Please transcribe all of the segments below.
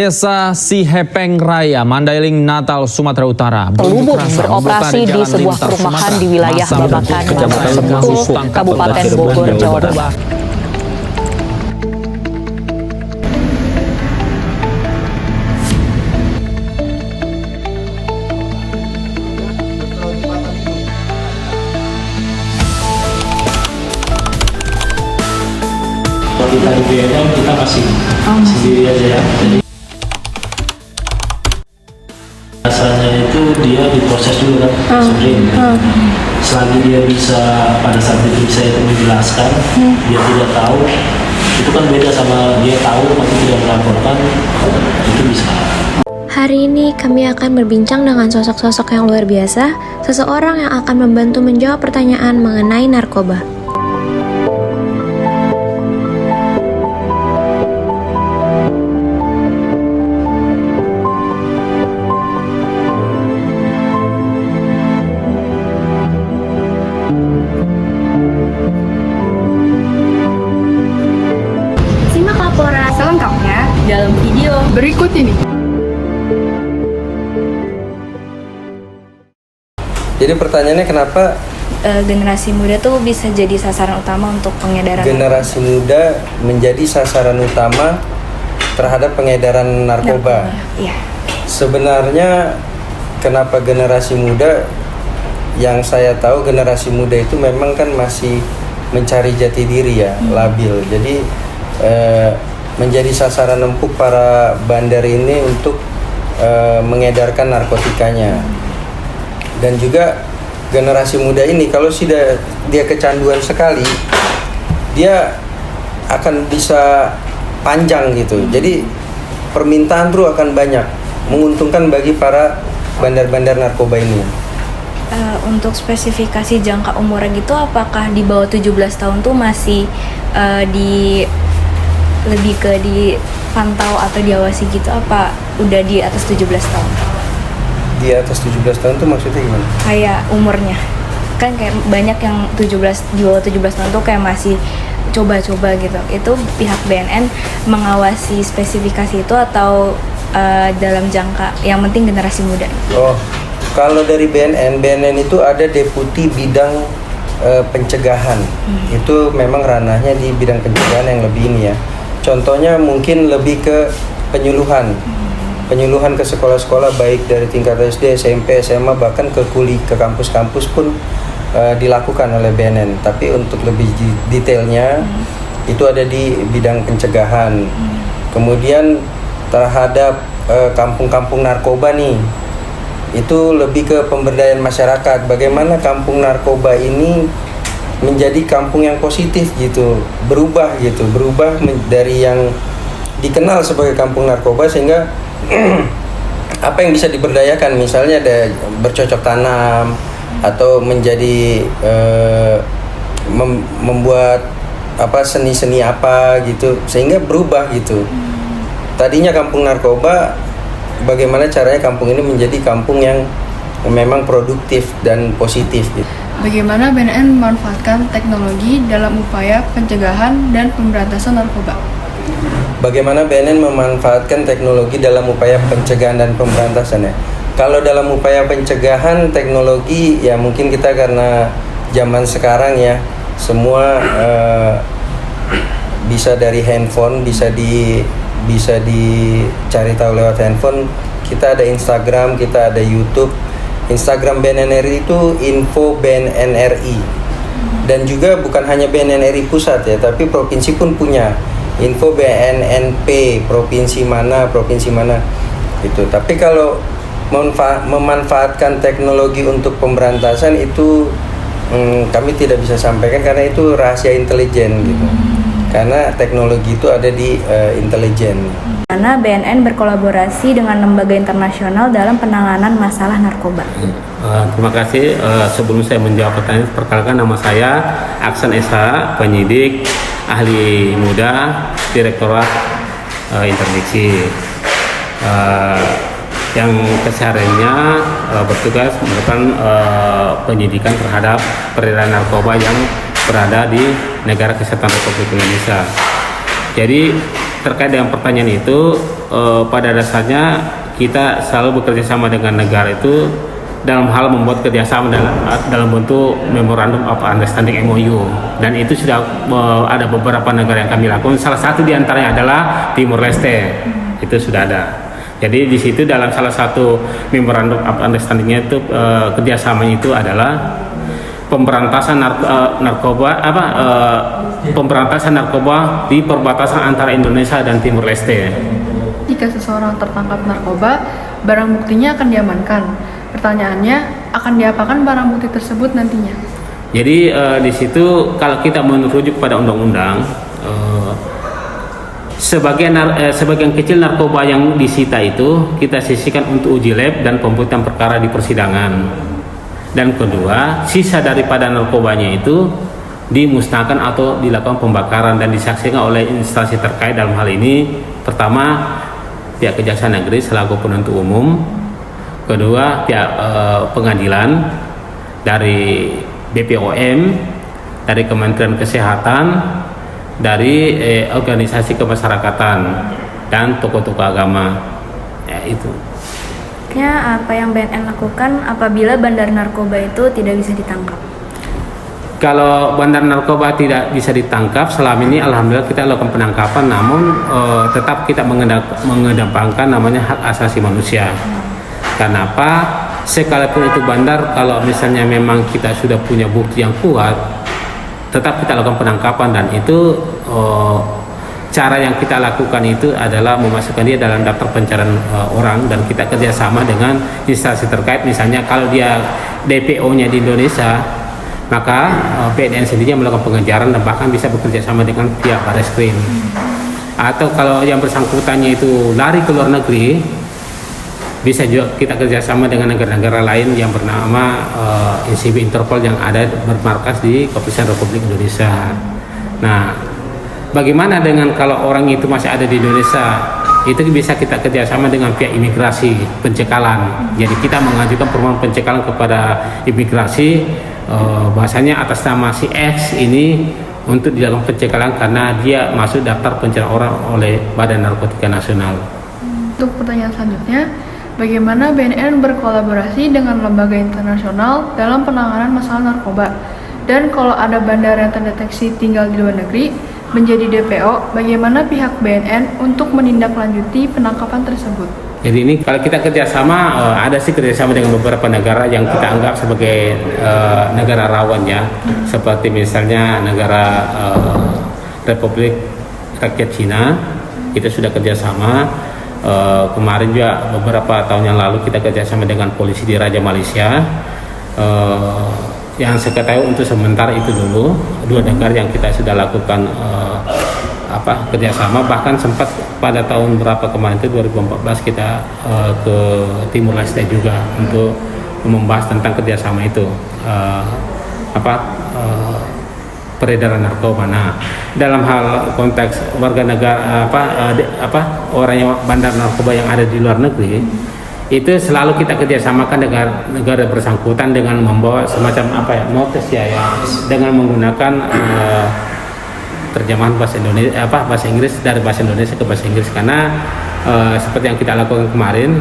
Desa Sihepeng Raya, Mandailing, Natal, Sumatera Utara. Pelubung beroperasi di sebuah perumahan di wilayah Babakan, Sentul, Kabupaten Bogor, Jawa Barat. Kalau kita di BNN kita masih sendiri aja ya. Jadi rasanya itu dia diproses dulu kan sebenarnya. Selagi dia bisa pada saat itu bisa itu menjelaskan, dia tidak tahu, itu kan beda sama dia tahu tapi tidak melaporkan, itu bisa. Hari ini kami akan berbincang dengan sosok-sosok yang luar biasa, seseorang yang akan membantu menjawab pertanyaan mengenai narkoba. Simak laporan Selengkapnya dalam video berikut ini. Jadi pertanyaannya kenapa generasi muda tuh bisa jadi sasaran utama untuk pengedaran generasi muda menjadi sasaran utama terhadap pengedaran narkoba? Iya. Sebenarnya kenapa generasi muda? Yang saya tahu generasi muda itu memang kan masih mencari jati diri ya, labil. Jadi menjadi sasaran empuk para bandar ini untuk mengedarkan narkotikanya. Dan juga generasi muda ini kalau sudah dia kecanduan sekali, dia akan bisa panjang gitu. Jadi permintaan tuh akan banyak, menguntungkan bagi para bandar-bandar narkoba ini. Untuk spesifikasi jangka umurnya gitu, apakah di bawah 17 tahun tuh masih lebih ke dipantau atau diawasi gitu, apa udah di atas 17 tahun? Di atas 17 tahun tuh maksudnya gimana? Kayak umurnya kan kayak banyak yang di bawah 17 tahun tuh kayak masih coba-coba gitu. Itu pihak BNN mengawasi spesifikasi itu atau dalam jangka yang penting generasi muda? Oh, kalau dari BNN itu ada deputi bidang pencegahan. Itu memang ranahnya di bidang pencegahan yang lebih ini ya. Contohnya mungkin lebih ke penyuluhan. Penyuluhan ke sekolah-sekolah baik dari tingkat SD, SMP, SMA, bahkan ke kampus-kampus pun dilakukan oleh BNN. Tapi untuk lebih detailnya itu ada di bidang pencegahan. Kemudian terhadap kampung-kampung narkoba nih, itu lebih ke pemberdayaan masyarakat. Bagaimana kampung narkoba ini menjadi kampung yang positif gitu, berubah dari yang dikenal sebagai kampung narkoba sehingga apa yang bisa diberdayakan, misalnya ada bercocok tanam atau menjadi membuat apa seni-seni apa gitu sehingga berubah gitu. Tadinya kampung narkoba, bagaimana caranya kampung ini menjadi kampung yang memang produktif dan positif gitu. Bagaimana BNN memanfaatkan teknologi dalam upaya pencegahan dan pemberantasan narkoba? Bagaimana BNN memanfaatkan teknologi dalam upaya pencegahan dan pemberantasan ya? Kalau dalam upaya pencegahan teknologi ya mungkin kita karena zaman sekarang ya semua bisa dari handphone, bisa dicari tahu lewat handphone. Kita ada Instagram, kita ada YouTube. Instagram BNNRI itu info BNNRI. Dan juga bukan hanya BNNRI pusat ya, tapi provinsi pun punya info BNNP provinsi mana itu. Tapi kalau memanfaatkan teknologi untuk pemberantasan itu kami tidak bisa sampaikan karena itu rahasia intelijen gitu. Karena teknologi itu ada di intelijen. Karena BNN berkolaborasi dengan lembaga internasional dalam penanganan masalah narkoba. Terima kasih. Sebelum saya menjawab pertanyaan, perkenalkan nama saya Aksan Esa, penyidik ahli muda Direktorat Interdiksi, yang kesehariannya bertugas melakukan penyidikan terhadap peredaran narkoba yang berada di negara kesatuan Republik Indonesia. Jadi terkait dengan pertanyaan itu, pada dasarnya kita selalu bekerja sama dengan negara itu dalam hal membuat kerjasama dalam bentuk Memorandum of Understanding MOU, dan itu sudah ada beberapa negara yang kami lakukan. Salah satu diantaranya adalah Timor Leste, itu sudah ada. Jadi di situ dalam salah satu Memorandum of Understanding-nya itu kerjasama itu adalah pemberantasan narkoba di perbatasan antara Indonesia dan Timor Leste. Jika seseorang tertangkap narkoba, barang buktinya akan diamankan. Pertanyaannya, akan diapakan barang bukti tersebut nantinya? Jadi di situ kalau kita merujuk pada undang-undang, sebagian kecil narkoba yang disita itu kita sisihkan untuk uji lab dan pembuktian perkara di persidangan. Dan kedua, sisa daripada narkobanya itu dimusnahkan atau dilakukan pembakaran dan disaksikan oleh instansi terkait. Dalam hal ini, pertama pihak Kejaksaan Negeri selaku penuntut umum, kedua pihak pengadilan, dari BPOM, dari Kementerian Kesehatan, dari organisasi kemasyarakatan, dan tokoh-tokoh agama. Ya, itu. Apa yang BNN lakukan apabila bandar narkoba itu tidak bisa ditangkap? Kalau bandar narkoba tidak bisa ditangkap, selama ini alhamdulillah kita lakukan penangkapan, namun tetap kita mengedepankan namanya hak asasi manusia. Kenapa? Sekalipun itu bandar, kalau misalnya memang kita sudah punya bukti yang kuat, tetap kita lakukan penangkapan, dan itu cara yang kita lakukan itu adalah memasukkan dia dalam daftar pencarian orang, dan kita kerjasama dengan instansi terkait. Misalnya kalau dia DPO-nya di Indonesia, maka BNN sendiri melakukan pengejaran dan bahkan bisa bekerja sama dengan pihak Barreskrim. Atau kalau yang bersangkutannya itu lari ke luar negeri, bisa juga kita kerjasama dengan negara-negara lain yang bernama ICB Interpol yang ada bermarkas di Kepolisian Republik Indonesia. Nah, bagaimana dengan kalau orang itu masih ada di Indonesia? Itu bisa kita kerjasama dengan pihak imigrasi pencekalan. Jadi kita mengajukan permohonan pencekalan kepada imigrasi, bahasanya atas nama si X ini untuk dilakukan pencekalan karena dia masuk daftar pencarian orang oleh Badan Narkotika Nasional. Untuk pertanyaan selanjutnya, bagaimana BNN berkolaborasi dengan lembaga internasional dalam penanganan masalah narkoba? Dan kalau ada bandar yang terdeteksi tinggal di luar negeri menjadi DPO, bagaimana pihak BNN untuk menindaklanjuti penangkapan tersebut? Jadi ini kalau kita kerjasama, ada sih kerjasama dengan beberapa negara yang kita anggap sebagai negara rawan ya, seperti misalnya negara Republik Rakyat Cina, kita sudah kerjasama. Kemarin juga beberapa tahun yang lalu kita kerjasama dengan polisi di Raja Malaysia. Yang saya ketahui untuk sementara itu dulu dua negara yang kita sudah lakukan kerjasama. Bahkan sempat pada tahun berapa kemarin itu 2014 kita ke Timor Leste juga untuk membahas tentang kerjasama itu, peredaran narkoba. Nah, dalam hal konteks warga negara orang yang bandar narkoba yang ada di luar negeri, itu selalu kita kerjasamakan dengan negara bersangkutan dengan membawa semacam notis ya, dengan menggunakan terjemahan bahasa Indonesia, bahasa Inggris dari bahasa Indonesia ke bahasa Inggris, karena seperti yang kita lakukan kemarin,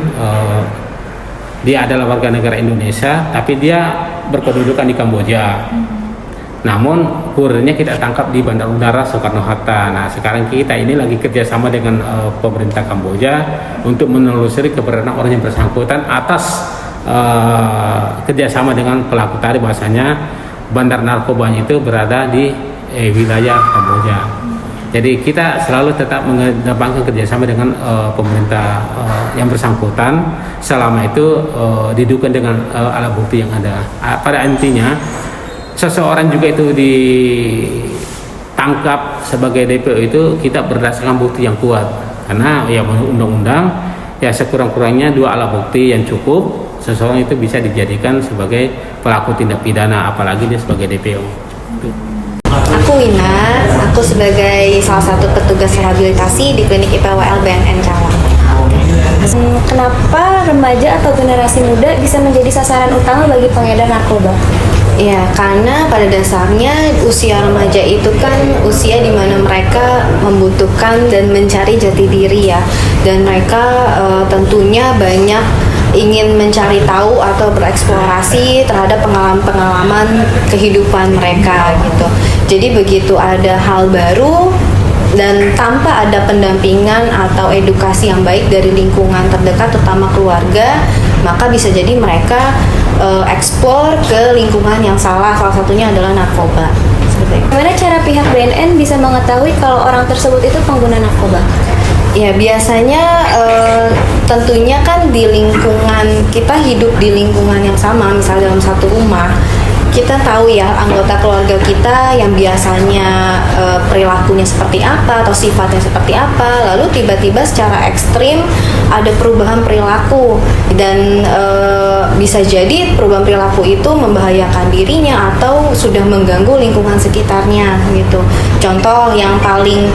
dia adalah warga negara Indonesia tapi dia berkedudukan di Kamboja. Namun kurirnya kita tangkap di Bandar Udara Soekarno-Hatta. Nah, sekarang kita ini lagi kerjasama dengan pemerintah Kamboja untuk menelusuri keberadaan orang yang bersangkutan atas kerjasama dengan pelaku tadi, bahasanya bandar narkobanya itu berada di wilayah Kamboja. Jadi kita selalu tetap mengedepankan kerjasama dengan pemerintah yang bersangkutan selama itu didukung dengan alat bukti yang ada. Pada intinya, seseorang juga itu ditangkap sebagai DPO itu kita berdasarkan bukti yang kuat, karena ya undang-undang ya sekurang-kurangnya 2 alat bukti yang cukup seseorang itu bisa dijadikan sebagai pelaku tindak pidana, apalagi dia sebagai DPO. Aku Wina, aku sebagai salah satu petugas rehabilitasi di klinik IPWL BNN Cawang. Kenapa remaja atau generasi muda bisa menjadi sasaran utama bagi pengedar narkoba? Ya, karena pada dasarnya usia remaja itu kan usia di mana mereka membutuhkan dan mencari jati diri ya, dan mereka tentunya banyak ingin mencari tahu atau bereksplorasi terhadap pengalaman-pengalaman kehidupan mereka gitu. Jadi begitu ada hal baru dan tanpa ada pendampingan atau edukasi yang baik dari lingkungan terdekat, terutama keluarga, maka bisa jadi mereka eksplor ke lingkungan yang salah satunya adalah narkoba. Bagaimana cara pihak BNN bisa mengetahui kalau orang tersebut itu pengguna narkoba? Ya biasanya tentunya kan di lingkungan, kita hidup di lingkungan yang sama, misalnya dalam satu rumah, kita tahu ya anggota keluarga kita yang biasanya perilakunya seperti apa atau sifatnya seperti apa, lalu tiba-tiba secara ekstrim ada perubahan perilaku dan bisa jadi perubahan perilaku itu membahayakan dirinya atau sudah mengganggu lingkungan sekitarnya gitu. Contoh yang paling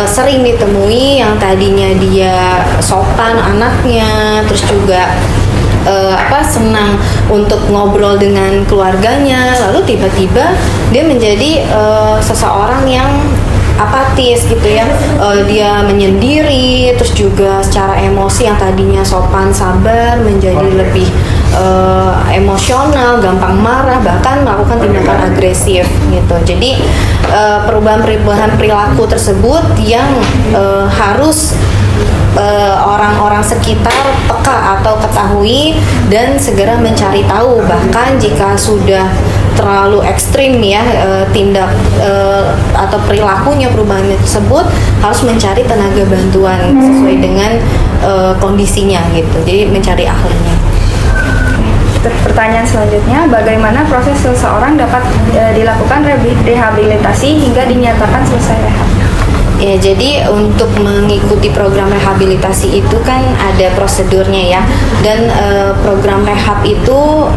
sering ditemui yang tadinya dia sopan anaknya, terus juga senang untuk ngobrol dengan keluarganya, lalu tiba-tiba dia menjadi seseorang yang apatis gitu ya, dia menyendiri, terus juga secara emosi yang tadinya sopan sabar menjadi lebih emosional, gampang marah, bahkan melakukan tindakan agresif gitu. Jadi perubahan perilaku tersebut yang harus orang-orang sekitar peka atau ketahui dan segera mencari tahu. Bahkan jika sudah terlalu ekstrim ya tindak atau perilakunya, perubahan tersebut, harus mencari tenaga bantuan sesuai dengan kondisinya gitu. Jadi mencari ahlinya. Pertanyaan selanjutnya, bagaimana proses seseorang dapat dilakukan rehabilitasi hingga dinyatakan selesai rehab? Ya, jadi untuk mengikuti program rehabilitasi itu kan ada prosedurnya ya, dan program rehab itu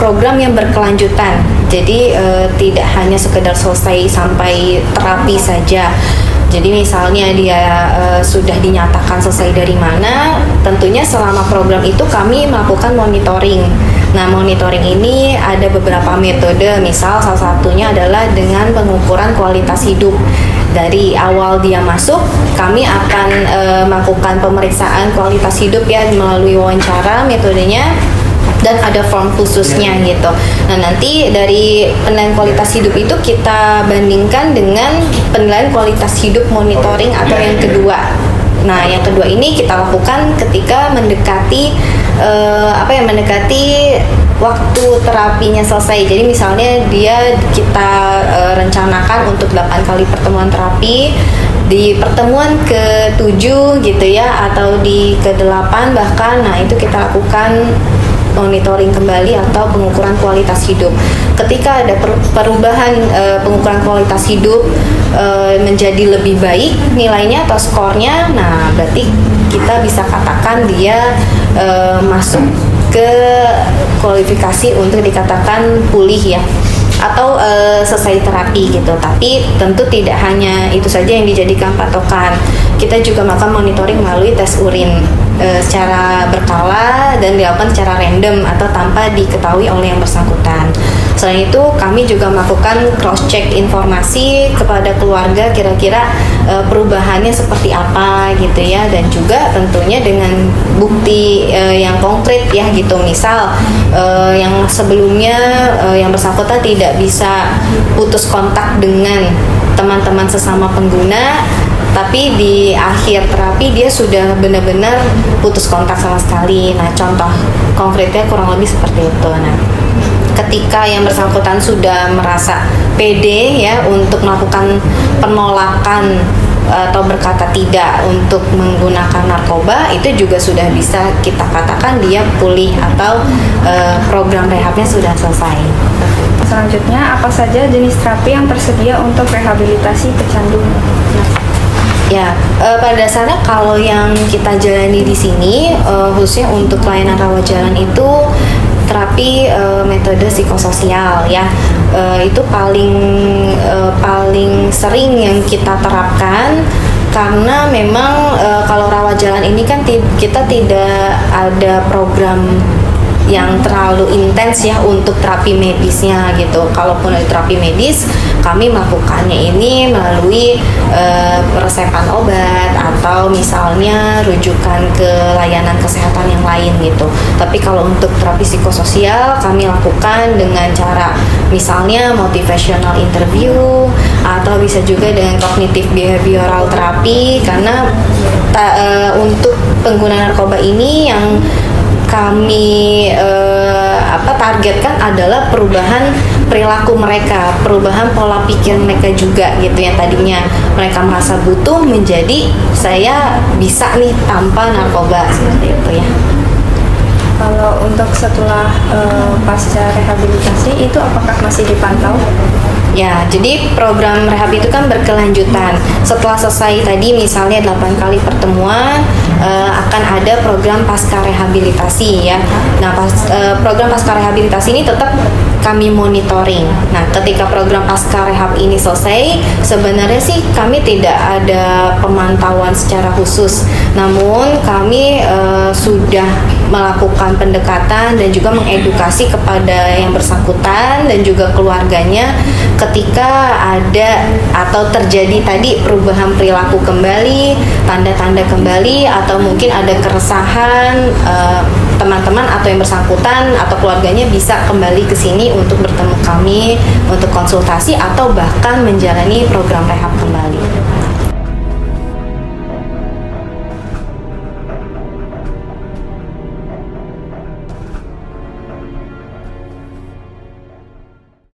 program yang berkelanjutan. Jadi tidak hanya sekedar selesai sampai terapi saja. Jadi misalnya dia sudah dinyatakan selesai dari mana, tentunya selama program itu kami melakukan monitoring. Nah, monitoring ini ada beberapa metode, misal salah satunya adalah dengan pengukuran kualitas hidup. Dari awal dia masuk, kami akan melakukan pemeriksaan kualitas hidup ya melalui wawancara metodenya, dan ada form khususnya gitu. Nah, nanti dari penilaian kualitas hidup itu kita bandingkan dengan penilaian kualitas hidup monitoring atau yang kedua. Nah, yang kedua ini kita lakukan ketika mendekati waktu terapinya selesai. Jadi misalnya kita rencanakan untuk 8 kali pertemuan terapi, di pertemuan ke-7 gitu ya, atau di ke-8 bahkan, nah itu kita lakukan monitoring kembali atau pengukuran kualitas hidup. Ketika ada perubahan pengukuran kualitas hidup menjadi lebih baik nilainya atau skornya, nah berarti kita bisa katakan dia masuk ke kualifikasi untuk dikatakan pulih ya, atau selesai terapi gitu. Tapi tentu tidak hanya itu saja yang dijadikan patokan. Kita juga melakukan monitoring melalui tes urin secara berkala dan dilakukan secara random atau tanpa diketahui oleh yang bersangkutan. Selain itu, kami juga melakukan cross-check informasi kepada keluarga, kira-kira perubahannya seperti apa gitu ya, dan juga tentunya dengan bukti yang konkret ya gitu. Misal yang sebelumnya yang bersangkutan tidak bisa putus kontak dengan teman-teman sesama pengguna, tapi di akhir terapi dia sudah benar-benar putus kontak sama sekali. Nah, contoh konkretnya kurang lebih seperti itu. Nah, ketika yang bersangkutan sudah merasa pede ya untuk melakukan penolakan atau berkata tidak untuk menggunakan narkoba, itu juga sudah bisa kita katakan dia pulih atau program rehabnya sudah selesai. Selanjutnya, apa saja jenis terapi yang tersedia untuk rehabilitasi pecandu? Ya, pada dasarnya kalau yang kita jalani di sini, khususnya untuk layanan rawat jalan itu terapi metode psikososial ya, itu paling sering yang kita terapkan, karena memang kalau rawat jalan ini kan kita tidak ada program yang terlalu intens ya untuk terapi medisnya gitu. Kalaupun ada terapi medis, kami melakukannya ini melalui resepan obat atau misalnya rujukan ke layanan kesehatan yang lain gitu. Tapi kalau untuk terapi psikososial kami lakukan dengan cara misalnya motivational interview atau bisa juga dengan cognitive behavioral therapy, karena untuk pengguna narkoba ini yang kami targetkan adalah perubahan perilaku mereka, perubahan pola pikir mereka juga gitu, yang tadinya mereka merasa butuh menjadi saya bisa nih tanpa narkoba seperti itu ya. Kalau untuk setelah pasca rehabilitasi itu apakah masih dipantau? Ya, jadi program rehab itu kan berkelanjutan. Setelah selesai tadi misalnya 8 kali pertemuan, akan ada program pasca rehabilitasi ya. Nah, program pasca rehabilitasi ini tetap kami monitoring. Nah, ketika program pasca rehab ini selesai, sebenarnya sih kami tidak ada pemantauan secara khusus. Namun kami sudah melakukan pendekatan dan juga mengedukasi kepada yang bersangkutan dan juga keluarganya ketika ada atau terjadi tadi perubahan perilaku kembali, tanda-tanda kembali, atau mungkin ada keresahan, teman-teman atau yang bersangkutan atau keluarganya bisa kembali ke sini untuk bertemu kami untuk konsultasi atau bahkan menjalani program rehab kembali.